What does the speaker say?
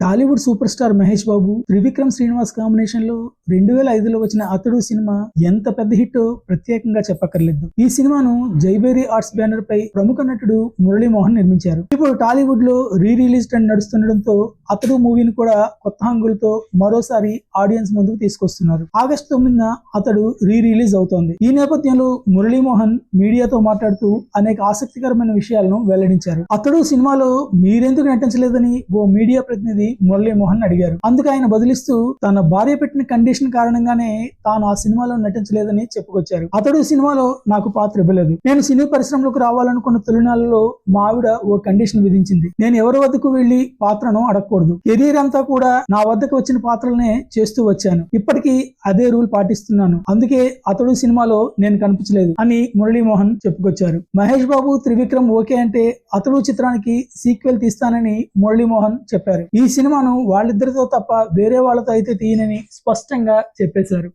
Tollywood super star Mahesh Babu, Trivikram Srinivas combination లో 2005లో వచ్చిన అతడు సినిమా ఎంత పెద్ద హిట్ ప్రత్యేకంగా చెప్పక్కర్లేదు. ఈ సినిమాను జైబేరి ఆర్ట్స్ బ్యానర్ పై ప్రముఖ నటుడు మురళీమోహన్ నిర్మించారు. ఇప్పుడు టాలీవుడ్ లో రీ రిలీజ్ ట్రెండ్ నడుస్తుండటంతో అతడు మూవీని కూడా కొత్త హంగులతో మరోసారి ఆడియన్స్ ముందుకు తీసుకొస్తున్నారు. ఆగస్టు 9న అతడు రీ రిలీజ్ అవుతోంది. ఈ నేపథ్యంలో మురళీమోహన్ మీడియాతో మాట్లాడుతూ అనేక ఆసక్తికరమైన విషయాలను వెల్లడించారు. అతడు సినిమాలో మీరెందుకు నటించలేదని ఓ మీడియా ప్రతినిధి మురళీమోహన్ అడిగారు. అందుకు ఆయన బదులిస్తూ తన భార్య పెట్టిన కండిషన్ కారణంగానే తాను ఆ సినిమాలో నటించలేదని చెప్పుకొచ్చారు. అతడు సినిమాలో నాకు పాత్ర ఇవ్వలేదు. నేను సినీ పరిశ్రమలోకి రావాలనుకున్న తొలినాళ్లలో మా ఆవిడ ఓ కండిషన్ విధించింది. నేను ఎవరి వద్దకు వెళ్లి పాత్రను అడగకూడదు. కెరీర్ అంతా కూడా నా వద్దకు వచ్చిన పాత్రలనే చేస్తూ వచ్చాను. ఇప్పటికీ అదే రూల్ పాటిస్తున్నాను. అందుకే అతడు సినిమాలో నేను కనిపించలేదు అని మురళీమోహన్ చెప్పుకొచ్చారు. మహేష్ బాబు, త్రివిక్రమ్ ఓకే అంటే అతడు చిత్రానికి సీక్వెల్ తీస్తానని మురళీమోహన్ చెప్పారు. ఈ సినిమాను వాళ్ళిద్దరితో తప్ప వేరే వాళ్ళతో అయితే తీయనని స్పష్టంగా చెప్పేశారు.